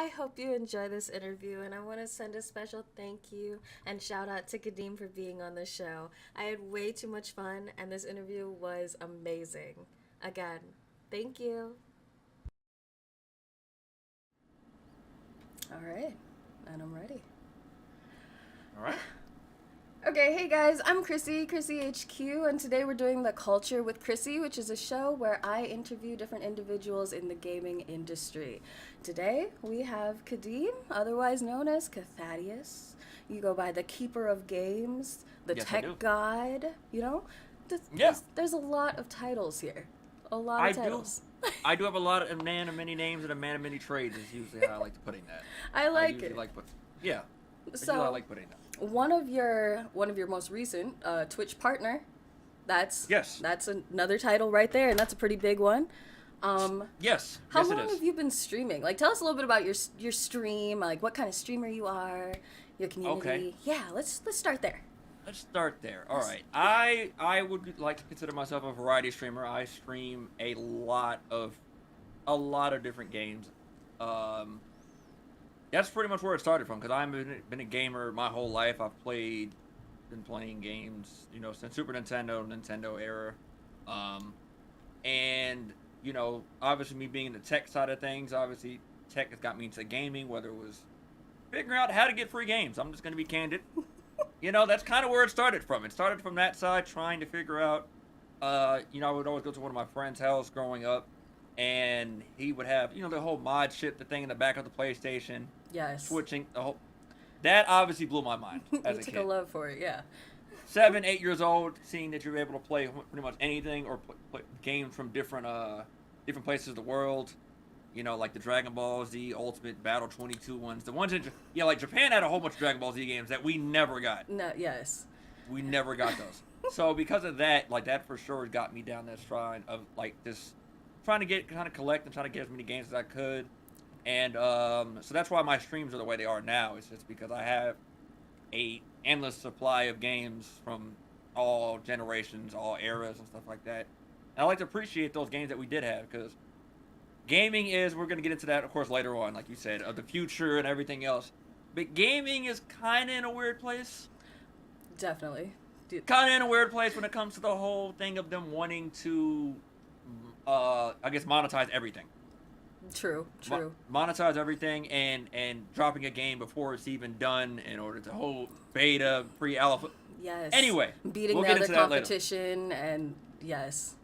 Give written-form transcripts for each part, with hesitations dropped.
I hope you enjoy this interview, and I want to send a special thank you and shout out to Khadeem for being on the show. I had way too much fun, and this interview was amazing. Again, thank you. All right, and I'm ready. All right. Okay, hey guys, I'm Chrissy, ChrissyHQ, and today we're doing The Culture with Chrissy, which is a show where I interview different individuals in the gaming industry. Today we have Khadeem, otherwise known as Khathaddeus. You go by the Keeper of Games, the Yes, I do. Tech God, you know? Yeah, There's a lot of titles here. A lot I of do. titles. I do have a lot of a man of many names and a man of many trades is usually how I like to putting that. I I like usually it. like put. Yeah, that's usually how I So, like putting that. one of your most recent Twitch partner. Yes. That's another title right there, and that's a pretty big one. Um, Yes. how Yes, it long is. have you been streaming? Like, tell us a little bit about your stream, like what kind of streamer you are, your Okay. community. Yeah, let's start there. Let's start there. All right. I would like to consider myself a variety streamer. I stream a lot of different games. Um, that's pretty much where it started from because I've been a gamer my whole life. Been playing games, since Super Nintendo, Nintendo era. Um, and obviously me being in the tech side of things, obviously tech has got me into gaming, whether it was figuring out how to get free games. I'm just going to be candid. That's kind of where it started from. It started from that side, trying to figure out. I would always go to one of my friend's house growing up, and he would have, the whole mod shit, the thing in the back of the PlayStation, Yes. switching the whole. That obviously blew my mind You as a took a kid. love for it, yeah. 7, 8 years old, seeing that you're able to play pretty much anything or play games from different places of the world. Like the Dragon Ball Z Ultimate Battle 22 ones. The ones in like Japan had a whole bunch of Dragon Ball Z games that we never got. No, yes. We never got those. So because of that, like that for sure got me down that shrine of like this trying to get kind of collect and trying to get as many games as I could. And so that's why my streams are the way they are now. It's just because I have a endless supply of games from all generations, all eras, and stuff like that. And I like to appreciate those games that we did have because gaming is, we're going to get into that, of course, later on, like you said, of the future and everything else. But gaming is kind of in a weird place. Definitely. Kind of in a weird place when it comes to the whole thing of them wanting to, I guess, monetize everything. True, true. Monetize everything and dropping a game before it's even done in order to hold beta, pre-alpha. Yes. Anyway, Beating we'll the get other into that later. competition, and yes.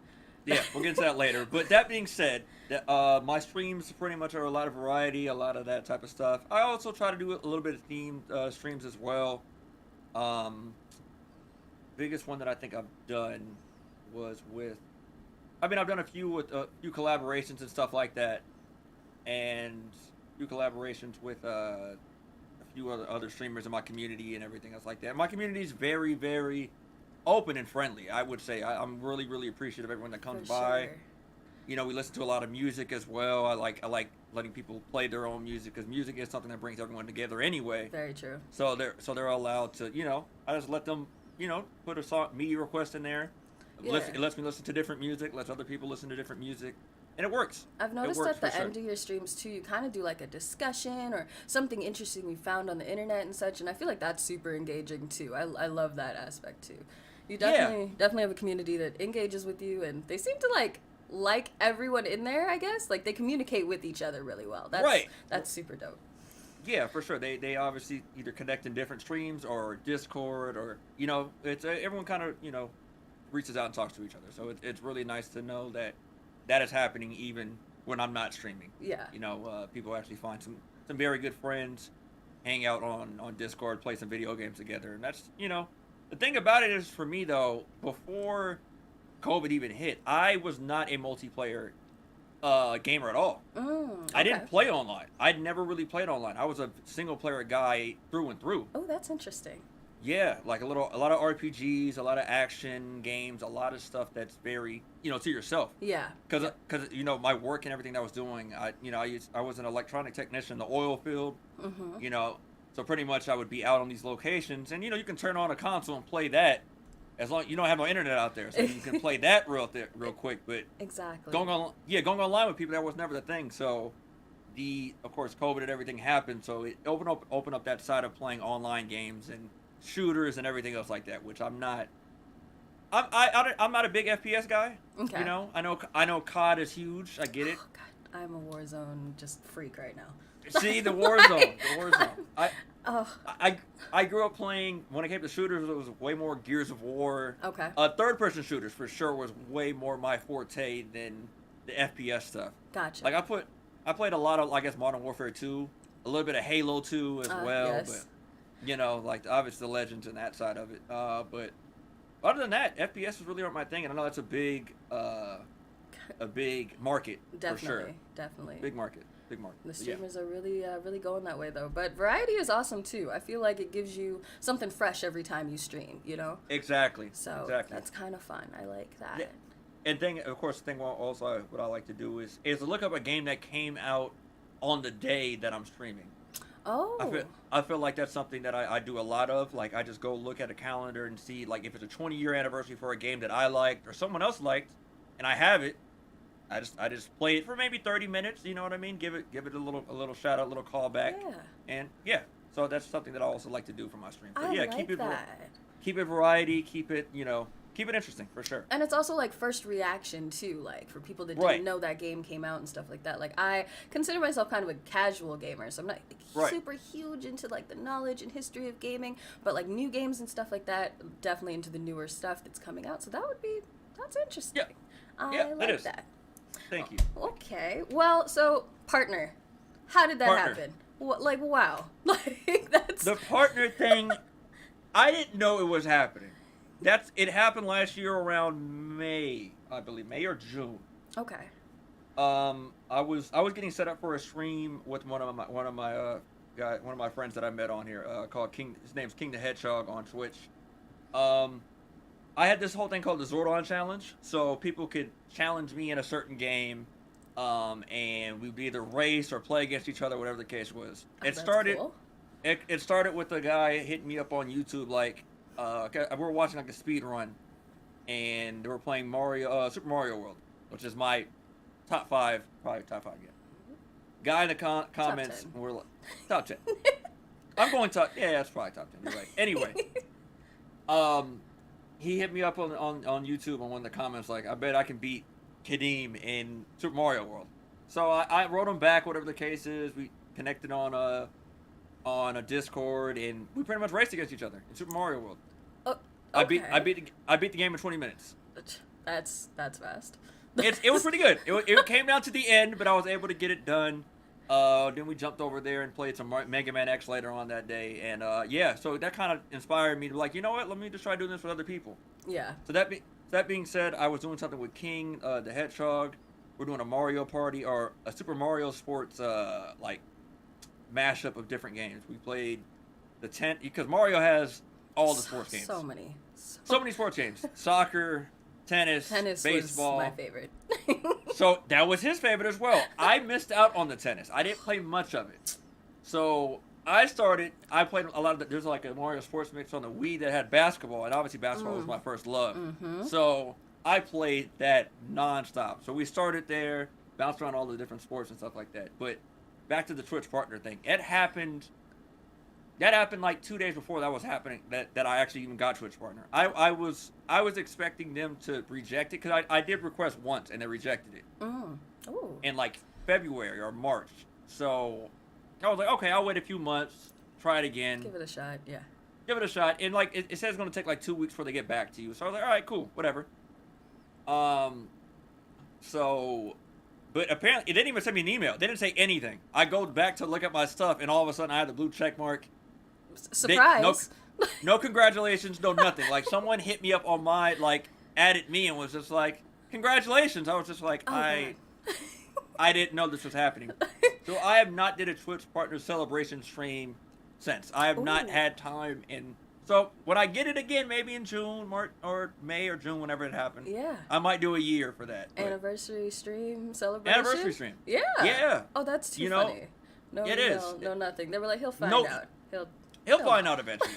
Yeah, we'll get into that later. But that being said, my streams pretty much are a lot of variety, a lot of that type of stuff. I also try to do a little bit of themed streams as well. Um, Biggest one that I think I've done was with. I mean, I've done a few with a few collaborations and stuff like that, and a few collaborations with a few other streamers in my community and everything else like that. My community is very, very open and friendly. I would say I'm really, really appreciative of everyone that comes For by. sure. We listen to a lot of music as well. I like letting people play their own music because music is something that brings everyone together anyway. Very true. So they're allowed to I just let them put a song media request in there. Yeah. It lets me listen to different music. Lets other people listen to different music, and it works. I've It noticed works at the for sure. end of your streams too, you kind of do like a discussion or something interesting you found on the internet and such, and I feel like that's super engaging too. I love that aspect too. You Yeah. definitely have a community that engages with you, and they seem to like everyone in there. I guess like they communicate with each other really well. That's Right. That's super dope. Yeah, for sure. They obviously either connect in different streams or Discord or it's everyone kind of reaches out and talks to each other. So it's really nice to know that that is happening even when I'm not streaming. Yeah. People actually find some very good friends, hang out on Discord, play some video games together, and that's the thing about it is for me though, before COVID even hit, I was not a multiplayer gamer at all. I Okay. didn't play online. I'd never really played online. I was a single player guy through and through. Oh, that's interesting. Yeah, like a lot of RPGs, a lot of action games, a lot of stuff that's very to yourself. Yeah. Because my work and everything that I was doing, I was an electronic technician in the oil field. Mm-hmm. So pretty much I would be out on these locations, and you can turn on a console and play that as long you don't have no internet out there, so you can play that real quick. But Exactly. going online with people, that was never the thing. So of course, COVID and everything happened, so it opened up that side of playing online games and shooters and everything else like that, which I'm not. I'm not a big FPS guy. Okay. You know, I know COD is huge. I get it. Oh, God, I'm a Warzone just freak right now. See the Warzone, the Warzone. Oh. I grew up playing, when it came to shooters, it was way more Gears of War. Okay. Third person shooters for sure was way more my forte than the FPS stuff. Gotcha. Like I played a lot of, I guess, Modern Warfare 2, a little bit of Halo 2 as well, yes. but you know, like obviously the legends and that side of it. But other than that, FPS really aren't my thing, and I know that's a big market Definitely, for sure. definitely. Big market. Big market. The streamers are really going that way though. But variety is awesome too. I feel like it gives you something fresh every time you stream, you know? Exactly. So that's kind of fun. I like that. Yeah. And of course, also what I like to do is look up a game that came out on the day that I'm streaming. Oh. I feel like that's something that I do a lot of. Like I just go look at a calendar and see like if it's a 20-year anniversary for a game that I liked or someone else liked, and I have it. I just play it for maybe 30 minutes. You know what I mean? Give it a little shout out, a little call back. Yeah. And yeah, so that's something that I also like to do for my stream. So, yeah, like that. Keep it variety. Keep it keep it interesting for sure. And it's also like first reaction too, like for people that didn't know that game came out and stuff like that. Like I consider myself kind of a casual gamer, so I'm not super huge into like the knowledge and history of gaming, but like new games and stuff like that, definitely into the newer stuff that's coming out. So that's interesting. Yeah, I like that. Thank you. Okay. Well, so partner, how did that happen? What, like, wow. Like that's the partner thing. I didn't know it was happening. It happened last year around May, I believe, May or June. Okay. I was getting set up for a stream with one of my friends that I met on here, called King. His name's King the Hedgehog on Twitch. I had this whole thing called the Zordon Challenge, so people could challenge me in a certain game, and we'd either race or play against each other, whatever the case was. It started with a guy hitting me up on YouTube, like, we were watching like a speed run, and they were playing Super Mario World, which is my top 5 game. Guy in the comments, we're like, top 10. I'm going top. Yeah, that's probably top 10. You're right. Anyway, he hit me up on YouTube on one of the comments, like, I bet I can beat Khadeem in Super Mario World. So I wrote him back, whatever the case is. We connected on a Discord, and we pretty much raced against each other in Super Mario World. Okay. I beat the game in 20 minutes. That's fast. It was pretty good. It came down to the end, but I was able to get it done. Then we jumped over there and played some Mega Man X later on that day, and so that kind of inspired me to like, you know what? Let me just try doing this with other people. Yeah. So that being said, I was doing something with King the Hedgehog. We're doing a Mario Party or a Super Mario Sports like mashup of different games. We played the 10 because Mario has all the sports games. So many sports games. Soccer, tennis baseball. Was my favorite. So that was his favorite as well. I missed out on the tennis. I didn't play much of it. So I played a lot of there's like a Mario Sports Mix on the Wii that had basketball, and obviously basketball was my first love. Mm-hmm. So I played that nonstop. So we started there, bounced around all the different sports and stuff like that. But back to the Twitch partner thing. That happened like 2 days before that was happening, that I actually even got Twitch partner. I was expecting them to reject it, because I did request once and they rejected it. In like February or March. So I was like, okay, I'll wait a few months, try it again. Give it a shot, yeah. Give it a shot. And like it says it's going to take like 2 weeks before they get back to you. So I was like, all right, cool, whatever. But apparently, it didn't even send me an email. They didn't say anything. I go back to look at my stuff, and all of a sudden I had the blue check mark. Surprise. No congratulations, no nothing. Like, someone hit me up on my, like, added me and was just like, congratulations. I was just like, I didn't know this was happening. So I have not did a Twitch partner celebration stream since. I have not had time so when I get it again, maybe in June, March, or May or June, whenever it happens. Yeah. I might do a year for that. Anniversary stream celebration? Anniversary stream. Yeah. Yeah. Oh, that's too funny. No, it is. No, nothing. They were like, he'll find out. He'll find out eventually.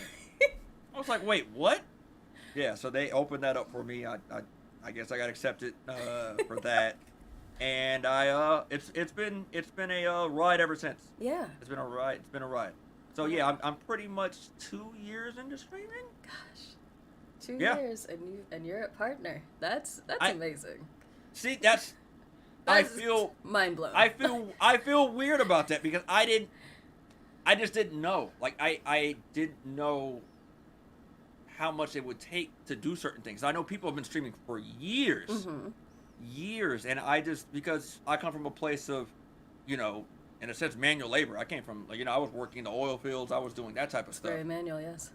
I was like, wait, what? Yeah, so they opened that up for me. I guess I got accepted for that. And it's been a ride ever since. Yeah. It's been a ride. It's been a ride. So yeah, I'm pretty much 2 years into streaming. Gosh, 2 years and you're a partner. That's amazing. See, I feel mind blown. I feel weird about that because I just didn't know. Like I didn't know how much it would take to do certain things. I know people have been streaming for years. Mm-hmm. Years, and I just, because I come from a place of, in a sense, manual labor. I came from, I was working in the oil fields. I was doing that type of stuff. Very manual, yes.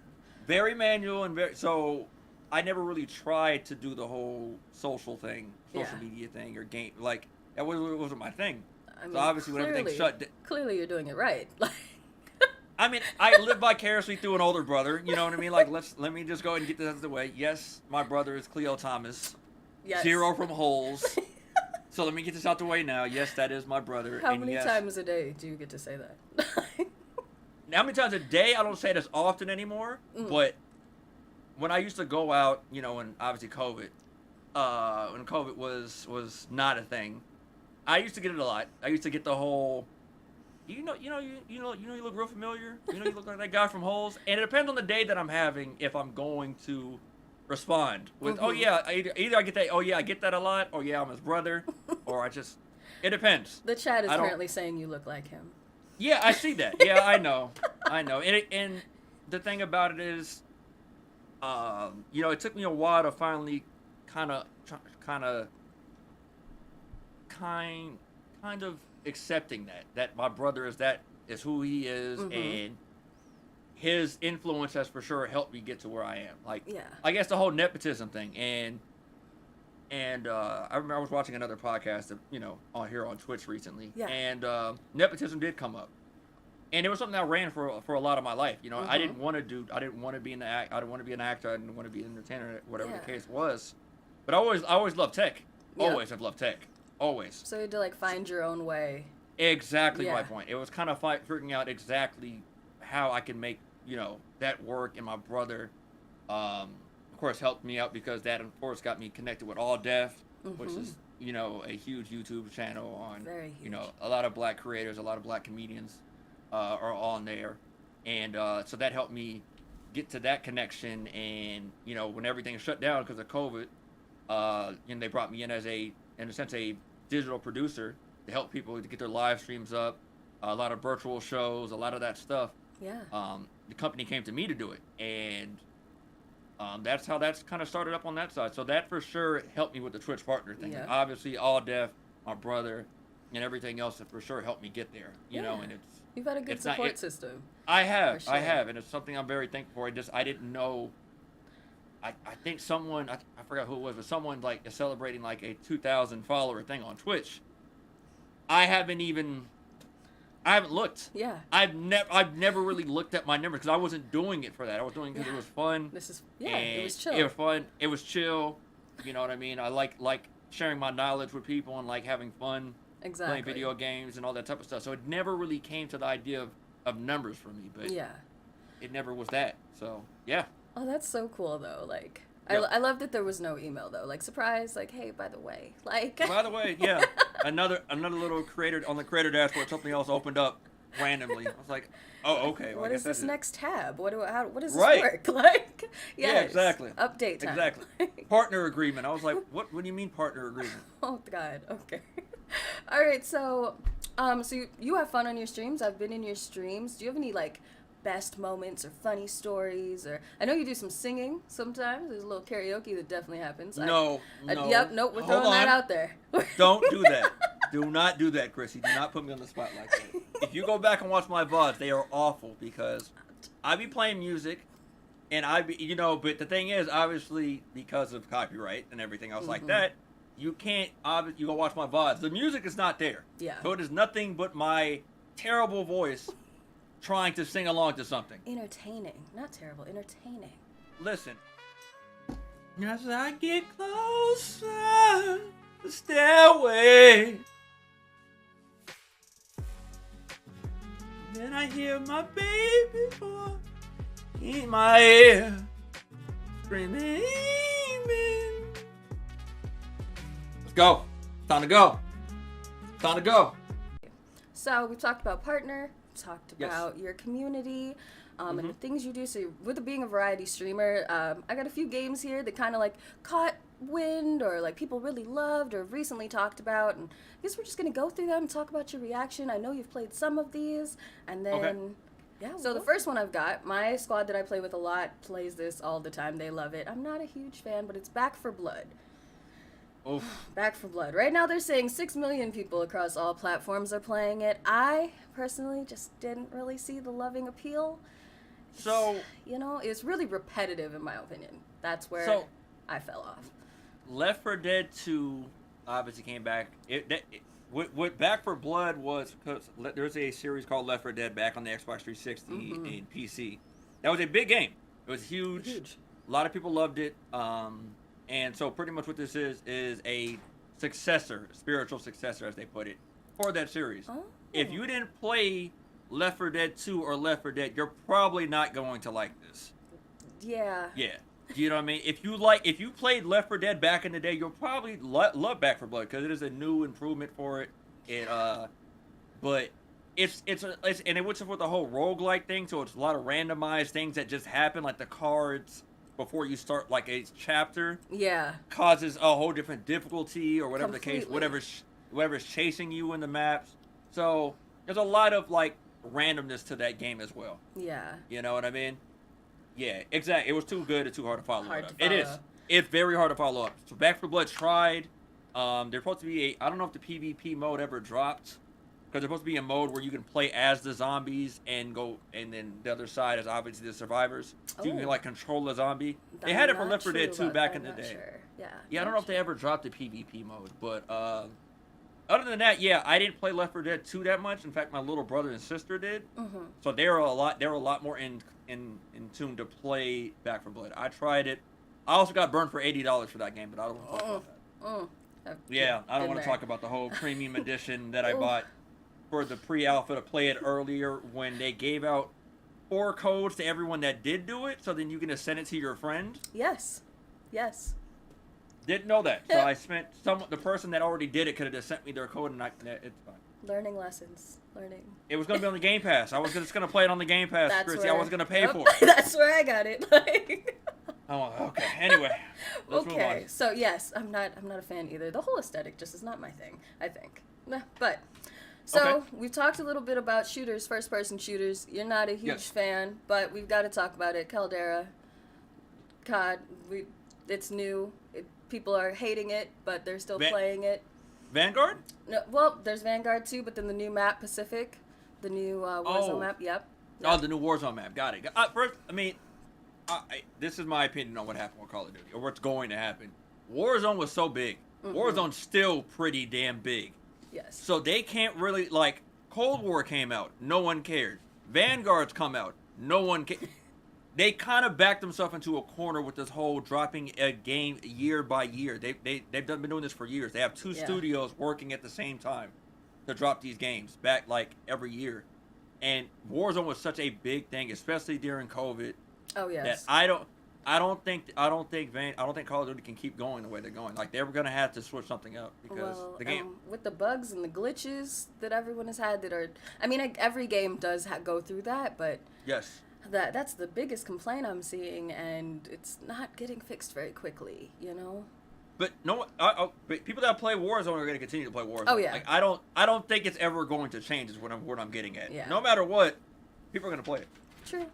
Very manual, and so I never really tried to do the whole social media thing, or game. Like, that wasn't my thing. I mean, so obviously when everything shut down. Clearly you're doing it right. I mean, I live vicariously through an older brother. You know what I mean? Like, let me just go ahead and get this out of the way. Yes, my brother is Cleo Thomas. Yes. 0 from holes. So let me get this out the way now. Yes, that is my brother. How many times a day do you get to say that? How many times a day? I don't say it as often anymore. But when I used to go out, and obviously COVID, when COVID was not a thing, I used to get it a lot. I used to get the whole, you look real familiar. You look like that guy from Holes. And it depends on the day that I'm having if I'm going to respond with, oh yeah, either I get that, oh yeah, I get that a lot, or yeah, I'm his brother, or it depends. The chat is currently saying you look like him. Yeah, I see that. Yeah, I know. And the thing about it is, it took me a while to finally kind of accepting that my brother is who he is, and his influence has for sure helped me get to where I am. Like, yeah. I guess the whole nepotism thing, and I remember I was watching another podcast, on here on Twitch recently, and nepotism did come up, and it was something that I ran for a lot of my life. I didn't want to be an actor, I didn't want to be an entertainer, whatever the case was, but I always loved tech. Yeah. Always have loved tech. Always. So you had to find your own way. Exactly my point. It was kind of figuring out exactly how I can make that work, and my brother of course helped me out because that of course got me connected with All Def, which is a huge YouTube channel on a lot of black creators, a lot of black comedians are on there, and so that helped me get to that connection. And when everything shut down because of COVID, and they brought me in as in a sense a digital producer to help people to get their live streams up, a lot of virtual shows, a lot of that stuff. Yeah. The company came to me to do it, and that's how that's kind of started up on that side. So that for sure helped me with the Twitch partner thing. Yeah. Obviously, All Def, my brother, and everything else that for sure helped me get there. You know, and you've had a good support system. I have, and it's something I'm very thankful for. I didn't know. I think someone, I forgot who it was, but someone is celebrating a 2,000 follower thing on Twitch. I haven't looked. Yeah. I've never really looked at my numbers because I wasn't doing it for that. I was doing it because it was fun. It was chill. It was fun. It was chill. You know what I mean? I like sharing my knowledge with people and having fun. Exactly. Playing video games and all that type of stuff. So it never really came to the idea of numbers for me. But it never was that. So yeah. Oh, that's so cool though. I love that there was no email though. Surprise, hey, by the way, By the way, yeah. Another little creator on the creator dashboard. Something else opened up randomly. I was like, oh, okay. Well, what is this next tab? What does this work? Yes. Yeah, exactly. Update time. Exactly. Partner agreement. I was like, what do you mean partner agreement? Oh God. Okay. All right. So, so you have fun on your streams. I've been in your streams. Do you have any best moments or funny stories? Or I know you do some singing sometimes. There's a little karaoke that definitely happens. No. Yep, nope, we're throwing that out there. Don't do that. Do not do that, Chrissy. Do not put me on the spot like that. If you go back and watch my VODs, they are awful because I be playing music, and but the thing is, obviously, because of copyright and everything else like that, you can't, you go watch my VODs. The music is not there. Yeah. So it is nothing but my terrible voice trying to sing along to something. Entertaining. Not terrible. Entertaining. Listen. As I get closer, the stairway, then I hear my baby boy in my ear screaming. Let's go. Time to go. Time to go. So we've talked about partner, talked Yes. about your community, and the things you do. So with it being a variety streamer, I got a few games here that kind of like caught wind or like people really loved or recently talked about, and I guess we're just gonna go through them and talk about your reaction. I know you've played some of these, and then Okay. yeah. So the first one I've got, my squad that I play with a lot plays this all the time. They love it. I'm not a huge fan, but it's Back for Blood. Oof. Back for Blood. Right now they're saying 6 million people across all platforms are playing it. I personally just didn't really see the loving appeal. So, You know, it's really repetitive in my opinion. That's where So- I fell off. Left 4 Dead 2 obviously came back. What Back for Blood was, because there's a series called Left 4 Dead back on the Xbox 360 and PC. That was a big game. It was huge. A lot of people loved it. And so pretty much what this is a successor, spiritual successor as they put it, for that series. Oh. If you didn't play Left 4 Dead 2 or Left 4 Dead, you're probably not going to like this. Yeah. Yeah. You know what I mean? If you played Left 4 Dead back in the day, you'll probably love Back 4 Blood because it is a new improvement for it. But it's and it was with the whole roguelike thing, so it's a lot of randomized things that just happen, like the cards before you start like a chapter Yeah. causes a whole different difficulty or whatever the case, Completely. whatever's chasing you in the maps. So there's a lot of like randomness to that game as well. Yeah. You know what I mean? Yeah, exactly. It was too good and too hard to follow Hard it up. to It is. follow. It's very hard to follow up. So Back 4 Blood tried. There's supposed to be I don't know if the PvP mode ever dropped. Because there's supposed to be a mode where you can play as the zombies and then the other side is obviously the survivors. So you can Oh. like control a zombie. They I'm had it for not Left 4 Dead true 2 about back that, in the not day. sure. Yeah. Yeah, I don't not know if they ever dropped the PvP mode, but other than that, yeah, I didn't play Left 4 Dead 2 that much. In fact, my little brother and sister did. Mhm. So they were a lot more in tune to play Back 4 Blood. I tried it. I also got burned for $80 for that game, but I don't want to talk about that. I've Yeah, I don't been want to there. talk about the whole premium edition that I Oof. bought for the pre-alpha to play it earlier when they gave out 4 codes to everyone that did do it, so then you can just send it to your friend. Yes. Yes. Didn't know that, so I spent the person that already did it could have just sent me their code, and it's fine. Learning lessons. Learning. It was gonna be on the Game Pass. I was just gonna play it on the Game Pass, That's Chrissy. I where- wasn't gonna pay Yep. for it. That's where I got it. Like, Oh, okay. Anyway, let's move okay, on. so yes, I'm not a fan either. The whole aesthetic just is not my thing, I think. Nah, but so Okay. we've talked a little bit about shooters, first person shooters. You're not a huge Yes. fan, but we've got to talk about it. Caldera, COD, it's new. People are hating it, but they're still playing it. Vanguard? No, well, there's Vanguard too, but then the new map Pacific, the new Warzone Oh. map. Yep. Oh, the new Warzone map. Got it. First, I mean, this is my opinion on what happened with Call of Duty, or what's going to happen. Warzone was so big. Warzone's still pretty damn big. Yes. So they can't really, like, Cold War came out. No one cared. Vanguard's come out. No one cared. They kind of backed themselves into a corner with this whole dropping a game year by year. They've been doing this for years. They have 2 Yeah. studios working at the same time to drop these games back, like, every year. And Warzone was such a big thing, especially during COVID, Oh that yes. I don't think Call of Duty can keep going the way they're going. Like, they're gonna have to switch something up because Well, the game. with the bugs and the glitches that everyone has had, I mean, every game does go through that, but Yes. that's the biggest complaint I'm seeing, and it's not getting fixed very quickly. You know. But no, but people that play Warzone are going to continue to play Warzone. Oh, yeah. Like, I don't think it's ever going to change. Is what I'm getting at. Yeah. No matter what, people are going to play it. True.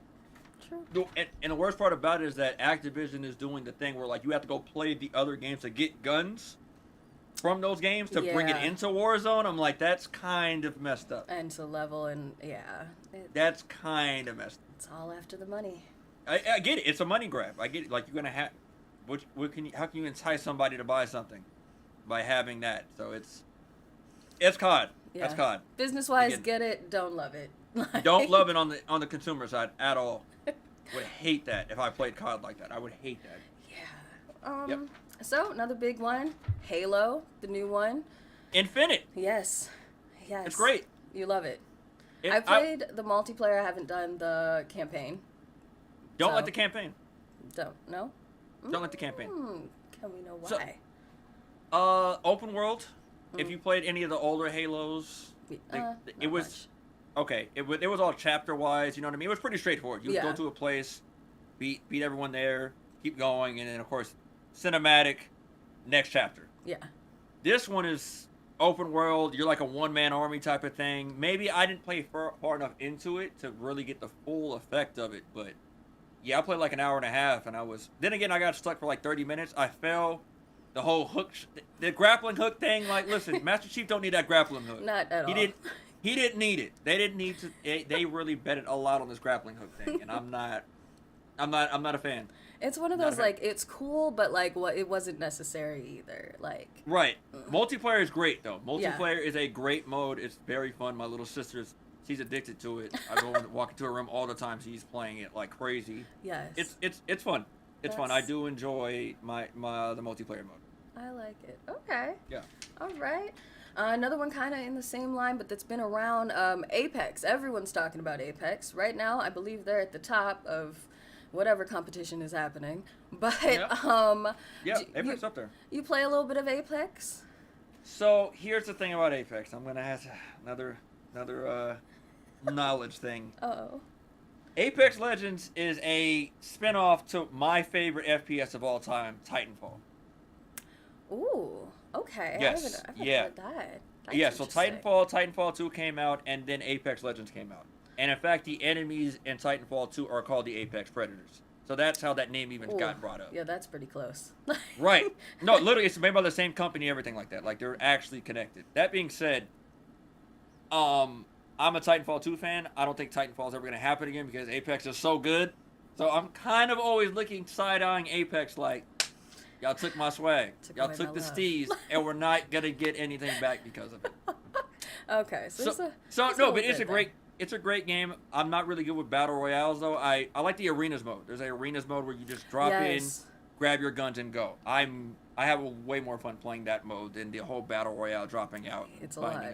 True. And the worst part about it is that Activision is doing the thing where, like, you have to go play the other games to get guns from those games to bring it Yeah. into Warzone. I'm like, that's kind of messed up. And to level, and yeah, That's kind of messed up. it's all after the money. I get it. It's a money grab. I get it. Like, you're gonna have, how can you entice somebody to buy something by having that? So it's COD. Yeah. That's COD. Business wise, Again. get it. Don't love it. Don't love it on the consumer side at all. Would hate that if I played COD like that. I would hate that. Yeah. Yep. So another big one, Halo, the new one. Infinite. Yes. Yes. It's great. You love it. It- I played the multiplayer. I haven't done the campaign. don't so- like the campaign. Don't Don't like the campaign. Can we know So- why? Open world. if you played any of the older Halos, it was much. okay. It was all chapter wise. You know what I mean? It was pretty straightforward. You would Yeah. go to a place, beat everyone there, keep going, and then of course, cinematic, next chapter. Yeah. This one is open world. You're like a one-man army type of thing. Maybe I didn't play far enough into it to really get the full effect of it, but yeah, I played like an hour and a half, and then again, I got stuck for like 30 minutes. I fell. The whole hook, the grappling hook thing. Like, listen, Master Chief don't need that grappling hook. Not at all. He didn't need it. They didn't need to. They really betted a lot on this grappling hook thing, and I'm not a fan. It's one of those like it's cool, but like it wasn't necessary either. Like right, multiplayer is great though. Multiplayer is a great mode. It's very fun. My little sister's she's addicted to it. I go and walk into her room all the time. She's playing it like crazy. Yes, it's fun. It's fun. I do enjoy the multiplayer mode. I like it. Okay. Yeah. All right. Another one kind of in the same line, but that's been around. Apex. Everyone's talking about Apex right now. I believe they're at the top of whatever competition is happening. But Apex up there. You play a little bit of Apex? So here's the thing about Apex. I'm gonna have another knowledge thing. Uh-oh. Apex Legends is a spin-off to my favorite FPS of all time, Titanfall. Ooh, okay. Yes. I haven't heard that. That's So interesting. Titanfall 2 came out, and then Apex Legends came out. And in fact, the enemies in Titanfall 2 are called the Apex Predators. So that's how that name even got brought up. Yeah, that's pretty close. Right. No, literally, it's made by the same company, everything like that. Like, they're actually connected. That being said, I'm a Titanfall 2 fan. I don't think Titanfall's ever going to happen again because Apex is so good. So I'm kind of always looking side-eyeing Apex like, y'all took my swag. Y'all took the steez, and we're not going to get anything back because of it. Okay. It's a great game. I'm not really good with battle royales though. I like the arenas mode. There's an arenas mode where you just drop in, grab your guns and go. I have way more fun playing that mode than the whole battle royale dropping out. It's a lot.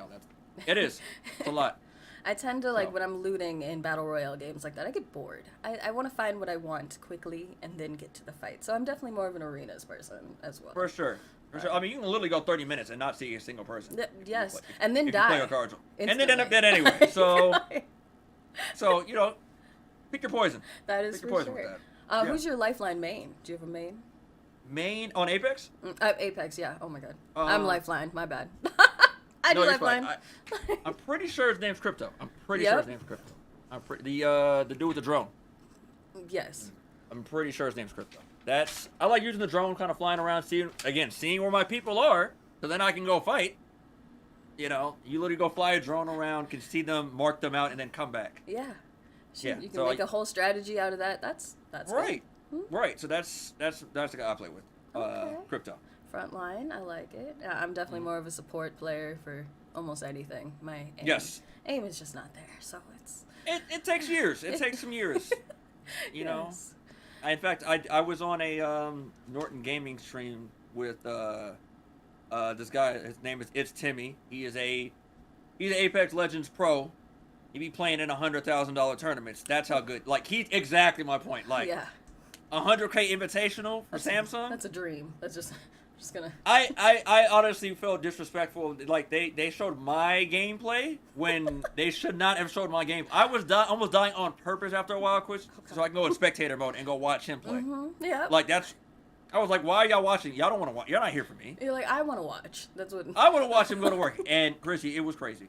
It is. It's a lot. I tend to when I'm looting in battle royale games like that, I get bored. I want to find what I want quickly and then get to the fight. So I'm definitely more of an arenas person as well. For sure. I mean, you can literally go 30 minutes and not see a single person. Yes, and then die. Play your cards, and then end up dead anyway. So, pick your poison. That is pick for your poison sure. with that. Who's your Lifeline main? Do you have a main? Main on Apex? Apex, yeah. Oh my god. I'm Lifeline. My bad. I do no, Lifeline. I'm pretty sure his name's Crypto. I'm pretty sure his name's Crypto. The dude with the drone. Yes. I'm pretty sure his name's Crypto. I like using the drone, kind of flying around, seeing where my people are, so then I can go fight. You literally go fly a drone around, can see them, mark them out, and then come back. Yeah. Yeah. You can make a whole strategy out of that. That's right. Good. Right. So that's the guy I play with. Okay. Crypto. Frontline, I like it. I'm definitely more of a support player for almost anything. My aim is just not there, so it's. It takes years. It takes some years. You know. In fact, I was on a Norton Gaming stream with this guy. His name is It's Timmy. He's an Apex Legends pro. He be playing in $100,000 tournaments. That's how good. Like he's exactly my point. Like 100K Invitational for Samsung. That's a dream. That's just gonna. I honestly felt disrespectful. Like they showed my gameplay when they should not have showed my game. I was almost dying on purpose after a while, so I can go in spectator mode and go watch him play. Mm-hmm. Yeah. Like I was like, why are y'all watching? Y'all don't want to watch. You're not here for me. You're like, I want to watch. That's what. I want to watch him go to work. And Chrissy, it was crazy.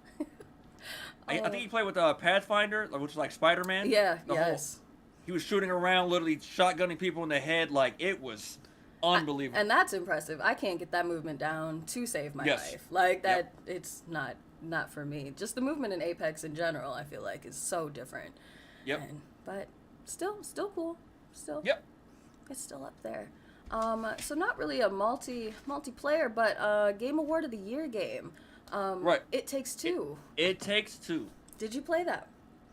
I think he played with Pathfinder, which is like Spider-Man. Yeah. Yes. He was shooting around, literally shotgunning people in the head. Like it was unbelievable. And that's impressive. I can't get that movement down to save my life. Like that, it's not for me. Just the movement in Apex in general, I feel like is so different. Yep. But still cool. Still. Yep. It's still up there. So not really a multiplayer, but Game Award of the Year game. Right. It Takes Two. It Takes Two. Did you play that?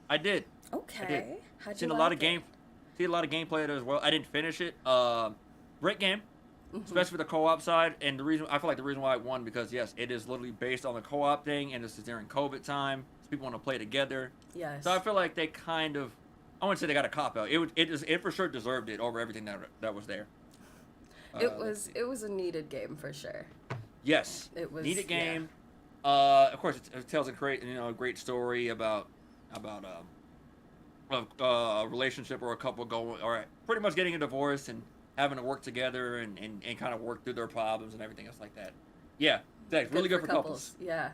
I did. Okay. I did. How'd you Seen like a lot of it? See a lot of gameplay as well. I didn't finish it. Great game, especially for the co-op side. And I feel like the reason why I won because yes, it is literally based on the co-op thing, and this is during COVID time, so people want to play together. Yes. So I feel like they kind of, I wouldn't say they got a cop out. It for sure deserved it over everything that was there. It was a needed game for sure. Yes. It was Needed game. Of course, it tells a great story about a relationship or a couple going, or pretty much getting a divorce and having to work together and kind of work through their problems and everything else like that. Yeah, that's really good for couples. Yeah.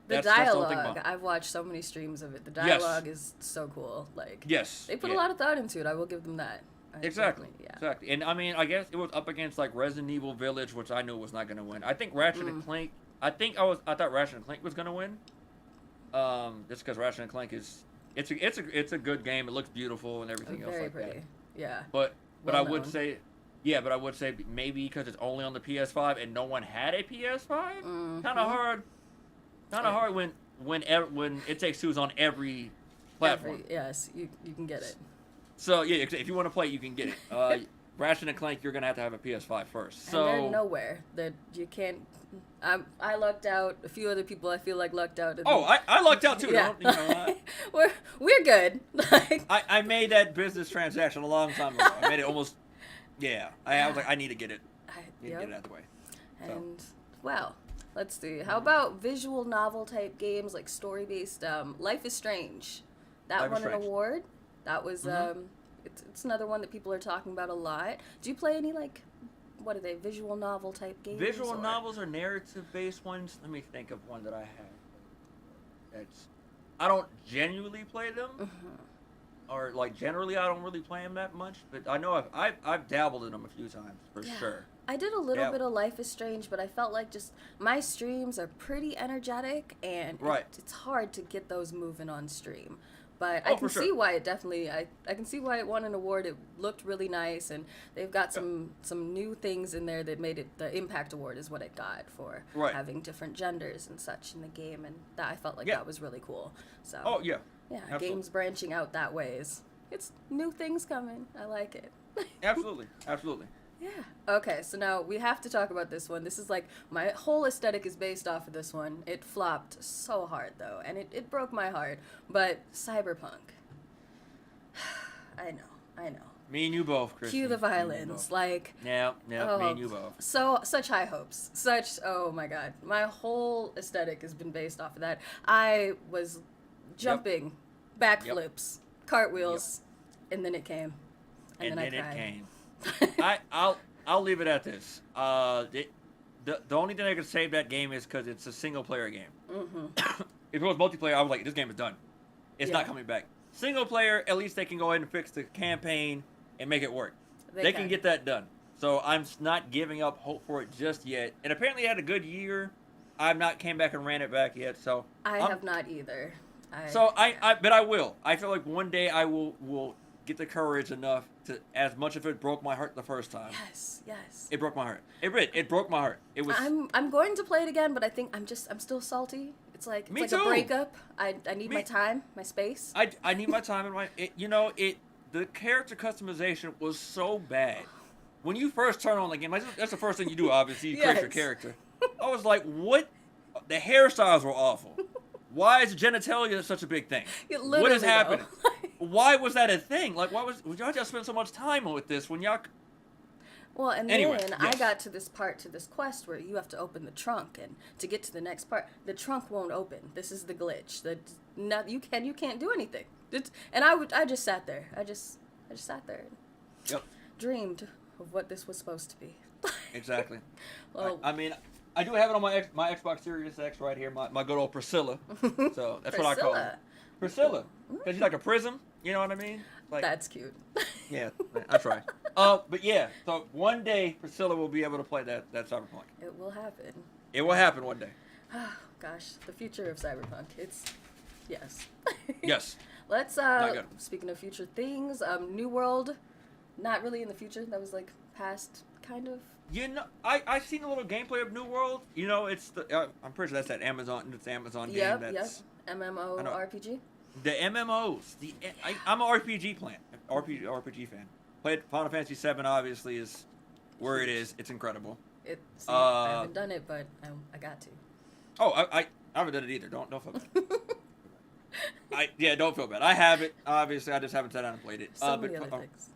The That's the whole thing dialogue, about- I've watched so many streams of it. The dialogue is so cool. Like, Yes. they put yeah. a lot of thought into it. I will give them that. Exactly. Yeah. Exactly. And I mean, I guess it was up against like Resident Evil Village, which I knew was not going to win. I think Ratchet and Clank. I thought Ratchet and Clank was going to win. Just because Ratchet and Clank it's a good game. It looks beautiful and everything else Very like pretty. that. Yeah. But Well I would known. say, yeah, but I would say maybe because it's only on the PS5 and no one had a PS5. Kind of hard. Kind of hard when It Takes Two is on every platform. Yes, you can get it. So yeah, if you want to play, you can get it. Ratchet and Clank, you're gonna have to have a PS5 first. So And they're nowhere. That you can't. I lucked out. A few other people I feel like lucked out. I lucked out too. Yeah. We're good. Like, I made that business transaction a long time ago. I made it almost. Yeah, I was like, I need to get it. Need to get it out of the way. So. And well, let's see. How about visual novel type games like story based? Life is Strange. That Life is won an Strange. award. That was it's another one that people are talking about a lot. Do you play any like what are they visual novel type games? Visual or- novels or narrative based ones. Let me think of one that I have. I don't genuinely play them, or like generally I don't really play them that much. But I know I've dabbled in them a few times for sure. I did a little Yeah. bit of Life is Strange, but I felt like just my streams are pretty energetic, and Right. it's hard to get those moving on stream. But Oh, I can for sure. see why it definitely I can see why it won an award. It looked really nice, and they've got some new things in there that made it the Impact Award is what it got for Right. having different genders and such in the game, and that I felt like Yeah. that was really cool. So Oh yeah. yeah, absolutely. games branching out that way is it's new things coming. I like it. Absolutely. Absolutely. Yeah. Okay, so now we have to talk about this one. This is like my whole aesthetic is based off of this one. It flopped so hard though, and it broke my heart. But Cyberpunk. I know. Me and you both, Chrissy. Cue the Me and you violins. both. Like Yeah, me oh, and you both. such high hopes. Oh my god. My whole aesthetic has been based off of that. I was jumping, backflips, cartwheels, and then it came. And then I cried. it came. I'll leave it at this. The only thing I could save that game is because it's a single player game. If it was multiplayer, I was like, this game is done. It's not coming back. Single player, at least they can go ahead and fix the campaign and make it work. They can get that done. So I'm not giving up hope for it just yet. And apparently it had a good year. I've not came back and ran it back yet. So I have not either. But I will. I feel like one day I will get the courage enough to, as much as it broke my heart the first time. Yes. It broke my heart. It broke my heart. It was. I'm going to play it again, but I think I'm still salty. It's like Me it's like too. a breakup. I need my time, my space. I need my time and the character customization was so bad. When you first turn on the game, that's the first thing you do. Obviously, you create your Yes. character. I was like, what? The hairstyles were awful. Why is genitalia such a big thing? What is happening? Why was that a thing? Like, would y'all just spend so much time with this when y'all? Well, and Anyway, then I yes. got to this quest where you have to open the trunk, and to get to the next part, the trunk won't open. This is the glitch. You can't do anything. And I just sat there. I just sat there. And Yep. dreamed of what this was supposed to be. Exactly. Well, I mean, I do have it on my Xbox Series X right here. My good old Priscilla. So that's what I call her. Priscilla. Because she's like a prism. You know what I mean? Like, That's cute. yeah, that's right. But yeah, so one day Priscilla will be able to play that Cyberpunk. It will happen. It will happen one day. Oh, gosh, the future of Cyberpunk. It's yes. Yes. Let's Not good. speaking of future things, New World, not really in the future. That was like past kind of. You know, I've seen a little gameplay of New World. You know, it's I'm pretty sure that's that Amazon. It's the Amazon game. That's MMO I know. RPG. the MMOs. I'm an RPG fan. Played Final Fantasy VII. Obviously, is where it is. It's incredible. I haven't done it, but I got to. Oh, I haven't done it either. Don't feel bad. Don't feel bad. I have it. Obviously, I just haven't sat down and played it. So many other things.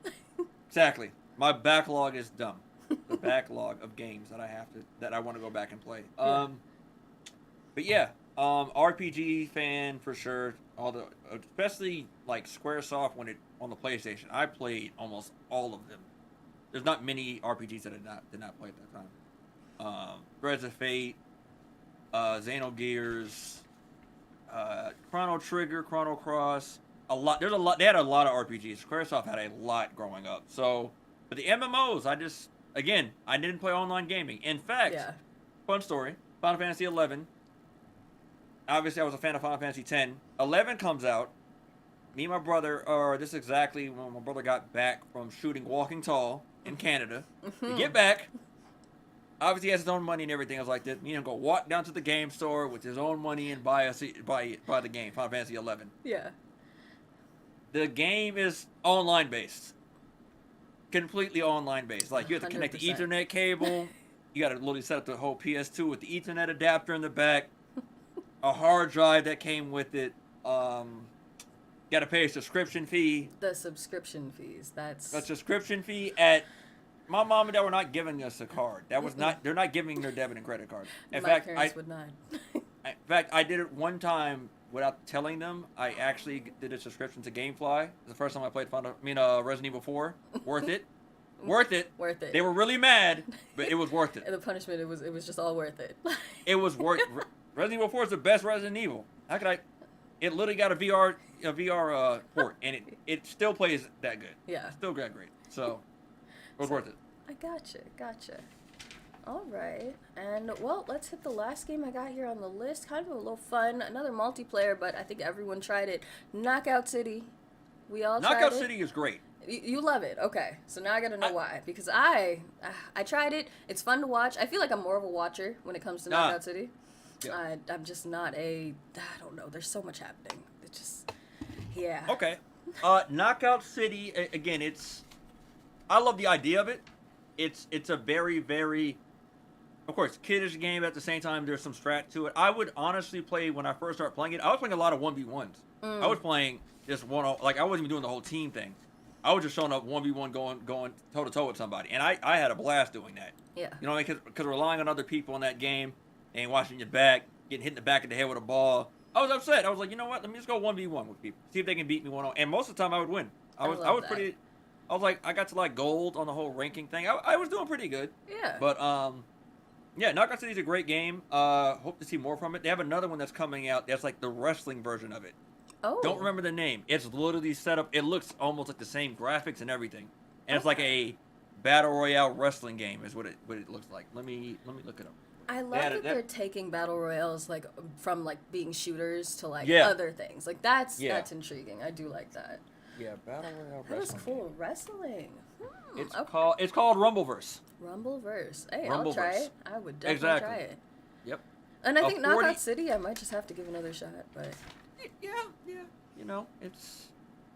Exactly. My backlog is dumb. the backlog of games that I want to go back and play. Yeah. But yeah, RPG fan for sure. Especially like SquareSoft when it on the PlayStation. I played almost all of them. There's not many RPGs that I did not play at that time. Threads of Fate, Xenogears, Chrono Trigger, Chrono Cross. A lot. There's a lot. They had a lot of RPGs. SquareSoft had a lot growing up. So, but the MMOs, I didn't play online gaming. In fact, fun story. Final Fantasy 11. Obviously, I was a fan of Final Fantasy 10. 11 comes out. Me and my brother, this is exactly when my brother got back from shooting Walking Tall in Canada. To get back, obviously he has his own money and everything else like this. Me and him go walk down to the game store with his own money and buy the game, Final Fantasy 11. Yeah. The game is online based. Completely online based. Like you have to connect the 100%. Ethernet cable. You got to literally set up the whole PS2 with the Ethernet adapter in the back. A hard drive that came with it. Got to pay a subscription fee. The subscription fees. That's A subscription fee at. My mom and dad were not giving us a card. That was not. They're not giving their debit and credit card. In my fact, parents would not. In fact, I did it one time without telling them. I actually did a subscription to GameFly. The first time I played Resident Evil 4. Worth it. Worth it. Worth it. They were really mad, but it was worth it. And the punishment, it was just all worth it. It was worth. Resident Evil 4 is the best Resident Evil. How could I? It literally got a VR port, and it still plays that good. Yeah. It's still that great. So it was worth it. I gotcha. All right, and well, let's hit the last game I got here on the list. Kind of a little fun, another multiplayer, but I think everyone tried it. Knockout City. We all tried it. Knockout City is great. You love it, okay? So now I gotta know why. Because I tried it. It's fun to watch. I feel like I'm more of a watcher when it comes to Knockout City. Yeah. I'm just not I don't know. There's so much happening. It's just, yeah. Okay. Knockout City, again, I love the idea of it. It's a very, very, of course, kiddish game. At the same time, there's some strat to it. I would honestly play, when I first started playing it, I was playing a lot of 1v1s. I was playing just one, like, I wasn't even doing the whole team thing. I was just showing up 1v1 going toe-to-toe with somebody. And I had a blast doing that. Yeah. You know what I mean? Because relying on other people in that game, and watching your back, getting hit in the back of the head with a ball. I was upset. I was like, you know what? Let me just go 1v1 with people. See if they can beat me one-on-one. And most of the time I would win. I was like, I got to like gold on the whole ranking thing. I was doing pretty good. Yeah. But yeah, Knockout City is a great game. Hope to see more from it. They have another one that's coming out that's like the wrestling version of it. Oh. Don't remember the name. It's literally set up. It looks almost like the same graphics and everything. And it's like a battle royale wrestling game is what it looks like. Let me look it up. I love that they're taking battle royales like from like being shooters to like Yeah. other things. Like that's intriguing. I do like that. Yeah, battle royale That wrestling. is cool. Game. Wrestling. It's called Rumbleverse. Rumbleverse. Hey, Rumbleverse. I'll try it. I would definitely Exactly. try it. Yep. And I think Knockout City, I might just have to give another shot. But yeah. You know, it's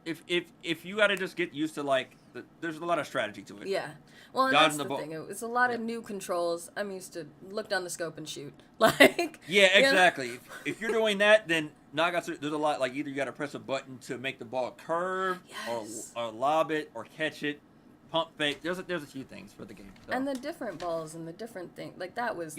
if you got to just get used to like there's a lot of strategy to it. yeah. Well, and Dodging that's the the ball. thing. It's a lot of new controls. I'm used to look down the scope and shoot. Like. Yeah, you know? exactly. If you're doing that, then Knockout City, there's a lot like either you got to press a button to make the ball curve, Yes. or lob it, or catch it, pump fake. There's a few things for the game. So. And the different balls and the different things. Like that was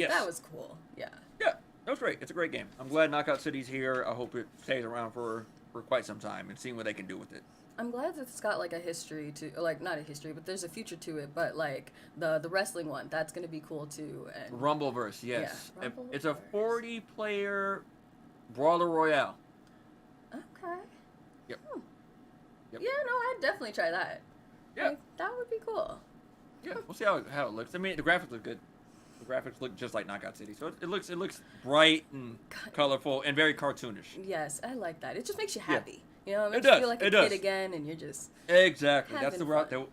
cool. Yeah. Yeah, that was great. It's a great game. I'm glad Knockout City's here. I hope it stays around for quite some time and seeing what they can do with it. I'm glad that it's got like a history to, like not a history, but there's a future to it. But like the wrestling one, that's gonna be cool too. And Rumbleverse, yes. Yeah, It's a 40-player brawler royale. Okay. Yep. Yep. Yeah, no, I'd definitely try that. Yeah. Like, that would be cool. Yeah, we'll see how it looks. I mean, the graphics look good. The graphics look just like Knockout City, so it looks bright and colorful and very cartoonish. Yes, I like that. It just makes you happy. You know, it It makes does, you feel like it a does. kid again, and you're just. Exactly. Having That's the route fun.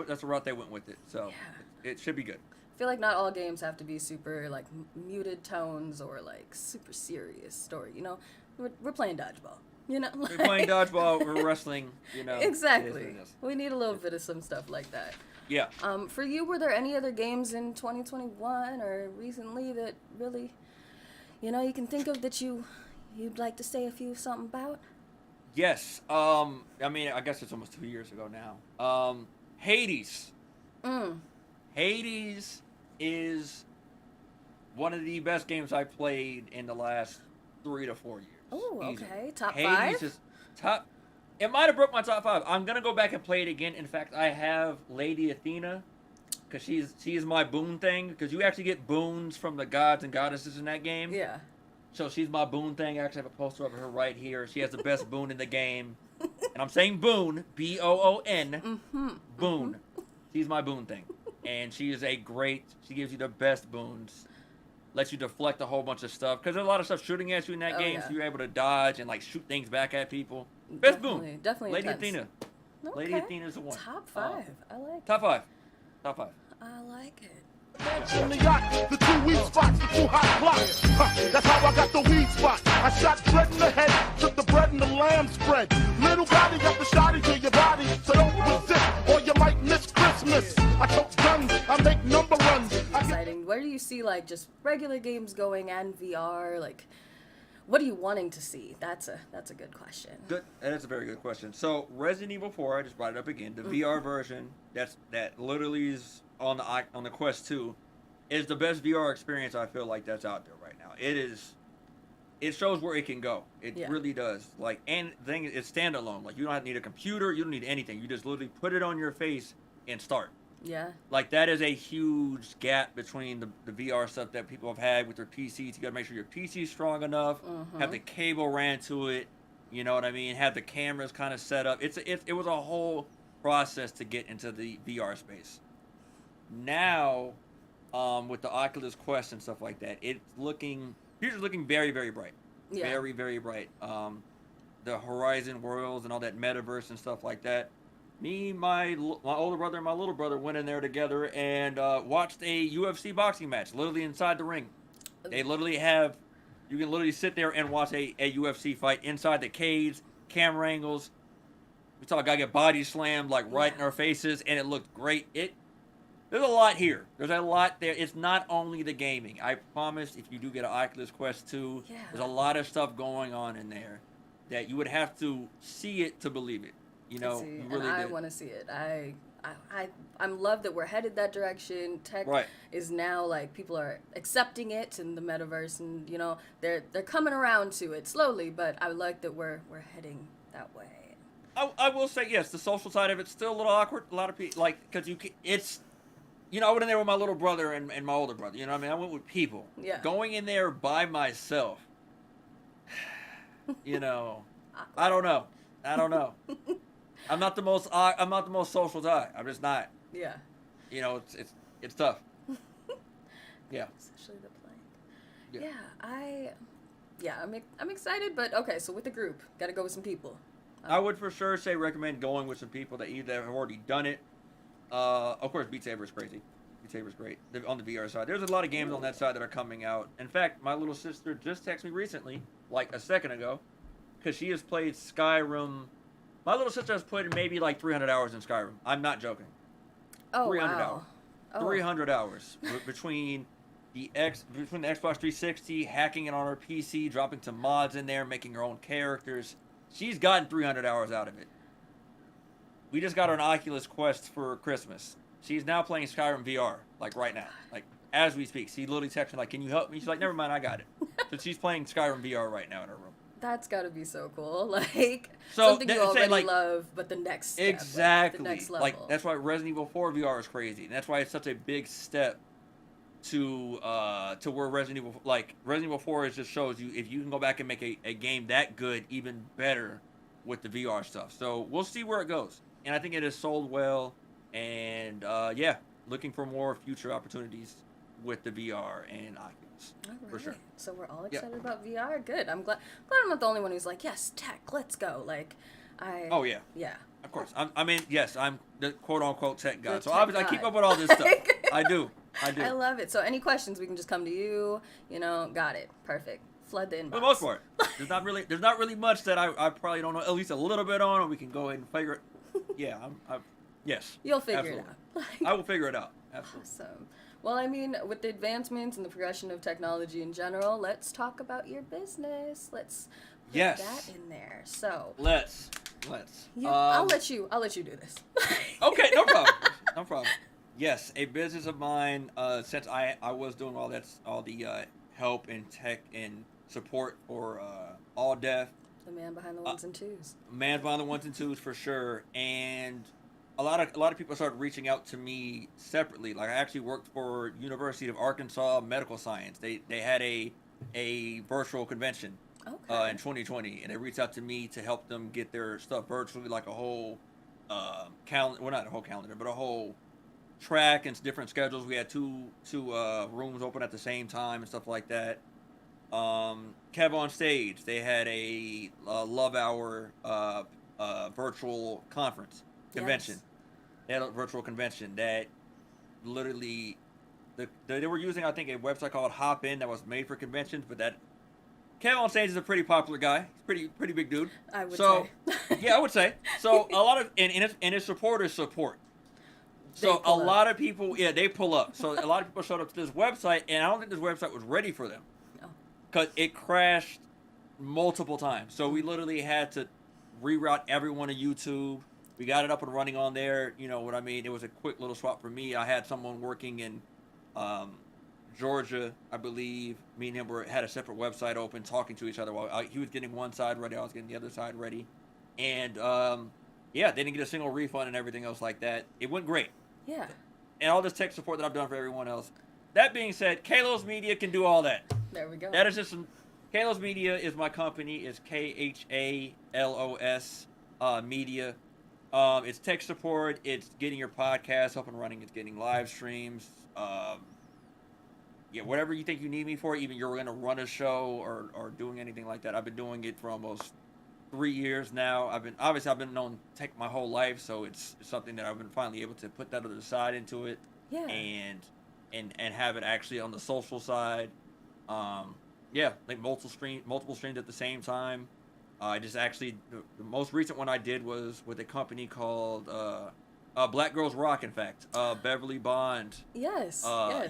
that's the route they went with it. So Yeah. it should be good. I feel like not all games have to be super like muted tones or like super serious story. You know, we're playing dodgeball. You know, We're playing dodgeball. We're wrestling. You know. Exactly. It is. We need a little bit of some stuff like that. Yeah. For you, were there any other games in 2021 or recently that really, you know, you can think of that you'd like to say a few something about? Yes. I mean, I guess it's almost 2 years ago now. Hades. Hades is one of the best games I've played in the last 3 to 4 years. Oh, Easily. okay. Top Hades 5? is top. It might have broke my top 5. I'm gonna go back and play it again. In fact, I have Lady Athena, because she is my boon thing. Because you actually get boons from the gods and goddesses in that game. Yeah. So she's my boon thing. I actually have a poster of her right here. She has the best boon in the game. And I'm saying boon, B-O-O-N, Mm-hmm. boon. She's my boon thing. And she is she gives you the best boons. Lets you deflect a whole bunch of stuff. Because there's a lot of stuff shooting at you in that game. Yeah. So you're able to dodge and like shoot things back at people. Best boon. Definitely Lady intense. Athena. Okay. Lady Athena's the one. Top 5. I like Top 5. Top 5. it. I like it. On the yacht, the 2 weak spots, the 2 hot blocks. That's how I got the weed spot. I shot bread in the head, took the bread and the lamb spread. Little body got the shotty to your body, so don't resist or you might miss Christmas. I took guns, I make number runs. Exciting. Where do you see like just regular games going and VR? Like, what are you wanting to see? That's a good question. Good. That is a very good question. So Resident Evil 4, I just brought it up again. The VR version, that literally is on the Quest 2, is the best VR experience I feel like that's out there right now. It shows where it can go. It really does. Like, and the thing is, it's standalone. Like, you don't need a computer. You don't need anything. You just literally put it on your face and start. Yeah. Like, that is a huge gap between the VR stuff that people have had with their PCs. You gotta make sure your PC's strong enough, have the cable ran to it, you know what I mean? Have the cameras kind of set up. It was a whole process to get into the VR space. Now, with the Oculus Quest and stuff like that, future's looking very, very bright. Yeah. Very, very bright. The Horizon Worlds and all that metaverse and stuff like that. Me, my older brother, and my little brother went in there together and watched a UFC boxing match, literally inside the ring. They literally you can literally sit there and watch a UFC fight inside the cage, camera angles. We saw a guy get body slammed like right in our faces, and it looked great. There's a lot here. There's a lot there. It's not only the gaming. I promise if you do get an Oculus Quest 2, there's a lot of stuff going on in there that you would have to see it to believe it. You know, you really and I want to see it. I'm love that we're headed that direction. Tech is now like people are accepting it in the metaverse, and you know they're coming around to it slowly. But I like that we're heading that way. I will say yes, the social side of it's still a little awkward. A lot of people because it's. You know, I went in there with my little brother and my older brother. You know what I mean? I went with people. Yeah. Going in there by myself, you know, I don't know. I'm not the most social guy. I'm just not. Yeah. You know, it's tough. Yeah. Especially the playing. I'm excited, but okay. So with the group, got to go with some people. I would for sure recommend going with some people that either have already done it. Of course, Beat Saber is crazy. Beat Saber is great on the VR side. There's a lot of games on that side that are coming out. In fact, my little sister just texted me recently, like a second ago, because she has played Skyrim. My little sister has played maybe like 300 hours in Skyrim. I'm not joking. Oh, 300 wow. hours. 300 hours between the Xbox 360, hacking it on her PC, dropping some mods in there, making her own characters. She's gotten 300 hours out of it. We just got her an Oculus Quest for Christmas. She's now playing Skyrim VR, like right now. Like, as we speak. She literally texted me, like, can you help me? She's like, never mind, I got it. So she's playing Skyrim VR right now in her room. That's got to be so cool. Like, so something you already love, but the next step. Exactly. Like, the next level. Like, that's why Resident Evil 4 VR is crazy. And that's why it's such a big step to where Resident Evil 4 just shows you if you can go back and make a game that good, even better with the VR stuff. So we'll see where it goes. And I think it has sold well, and looking for more future opportunities with the VR and Oculus, for sure. So we're all excited about VR. Good. I'm glad I'm not the only one who's like, yes, tech, let's go. Like, Oh yeah. Yeah. Of course. I'm the quote unquote tech guy. So tech obviously guy. I keep up with all this stuff. I do. I love it. So any questions, we can just come to you. You know, got it. Perfect. Flood the inbox. For the most part, there's not really much that I probably don't know at least a little bit on, or we can go ahead and figure it. Yeah, yes. You'll figure it out. I will figure it out. Absolutely. Awesome. Well, I mean, with the advancements and the progression of technology in general, let's talk about your business. Let's put that in there. So let's. I'll let you do this. Okay, no problem. No problem. Yes, a business of mine. Since I was doing all the help and tech and support for all deaf. The man behind the ones and twos. Man behind the ones and twos for sure, and a lot of people started reaching out to me separately. Like I actually worked for University of Arkansas Medical Science. They had a virtual convention in 2020, and they reached out to me to help them get their stuff virtually, like a whole calendar. Well, not a whole calendar, but a whole track and different schedules. We had two rooms open at the same time and stuff like that. Kev on Stage, they had a Love Hour virtual convention. Yes. They had a virtual convention that literally they were using, I think, a website called Hop In that was made for conventions, but that Kev on Stage is a pretty popular guy. He's pretty big dude. I would say. Yeah, I would say. So a lot of and his supporters support. So a lot of people, they pull up. So a lot of people showed up to this website, and I don't think this website was ready for them. Because it crashed multiple times. So we literally had to reroute everyone to YouTube. We got it up and running on there. You know what I mean? It was a quick little swap for me. I had someone working in Georgia, I believe. Me and him had a separate website open, talking to each other. While he was getting one side ready, I was getting the other side ready. And, they didn't get a single refund and everything else like that. It went great. Yeah. And all this tech support that I've done for everyone else. That being said, Kalos Media can do all that. There we go. That is just Kalos Media is my company. It's KHALOS Media. It's tech support. It's getting your podcast up and running. It's getting live streams. Whatever you think you need me for. Even you're going to run a show or doing anything like that. I've been doing it for almost 3 years now. I've been known tech my whole life, so it's something that I've been finally able to put that other side into it. Yeah. And have it actually on the social side. Like multiple streams at the same time. I just actually the most recent one I did was with a company called Black Girls Rock. In fact, Beverly Bond. Yes.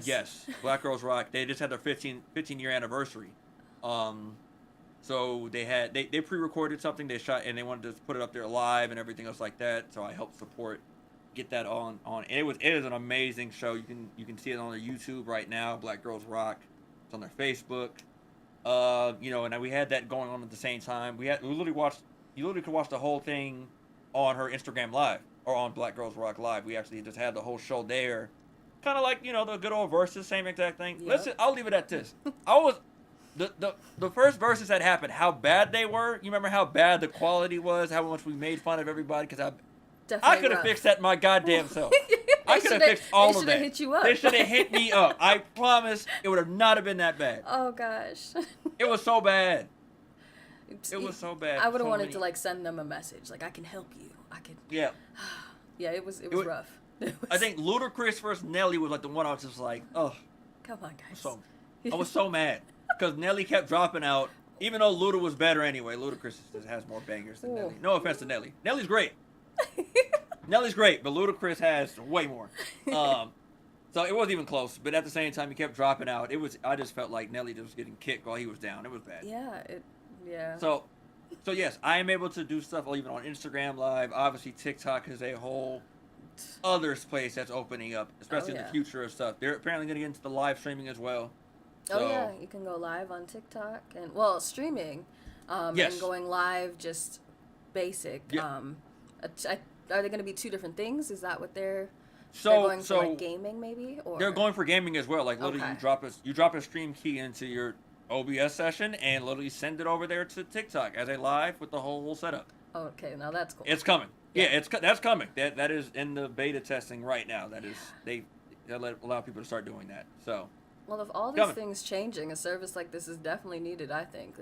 Yes. Black Girls Rock. They just had their 15 year anniversary. So they pre-recorded something they shot, and they wanted to put it up there live and everything else like that. So I helped support. Get that on and it is an amazing show. You can see it on their YouTube right now, Black Girls Rock. It's on their Facebook. And we had that going on at the same time. You literally could watch the whole thing on her Instagram Live or on Black Girls Rock Live. We actually just had the whole show there. Kind of like, the good old verses, same exact thing. Yep. Listen, I'll leave it at this. The first verses that happened, how bad they were. You remember how bad the quality was, how much we made fun of everybody because I could have fixed that my goddamn self. I could have fixed all of that. They should have hit you up. They should have hit me up. I promise it would have not have been that bad. Oh, gosh. It was so bad. It was so bad. I would have wanted to, send them a message. I can help you. I could. Yeah. Yeah, it was rough. I think Ludacris versus Nelly was, the one I was just like, oh. Come on, guys. I was so mad. Because Nelly kept dropping out. Even though Luda was better anyway. Ludacris just has more bangers than Nelly. No offense to Nelly. Nelly's great. Nelly's great, but Ludacris has way more. So it wasn't even close. But at the same time, he kept dropping out. I just felt like Nelly just was getting kicked while he was down. It was bad. Yeah. So yes, I am able to do stuff even on Instagram Live. Obviously, TikTok is a whole other place that's opening up, especially in the future of stuff. They're apparently going to get into the live streaming as well. So, you can go live on TikTok and streaming, yes. and going live just basic. Yep. Are they going to be two different things? Is that what they're going for, gaming maybe? Or they're going for gaming as well. Like literally, you drop a stream key into your OBS session and literally send it over there to TikTok as a live with the whole setup. Okay, now that's cool. It's coming. Yeah, that's coming. That is in the beta testing right now. That is they allow people to start doing that. So. Well, of all these things changing, a service like this is definitely needed, I think,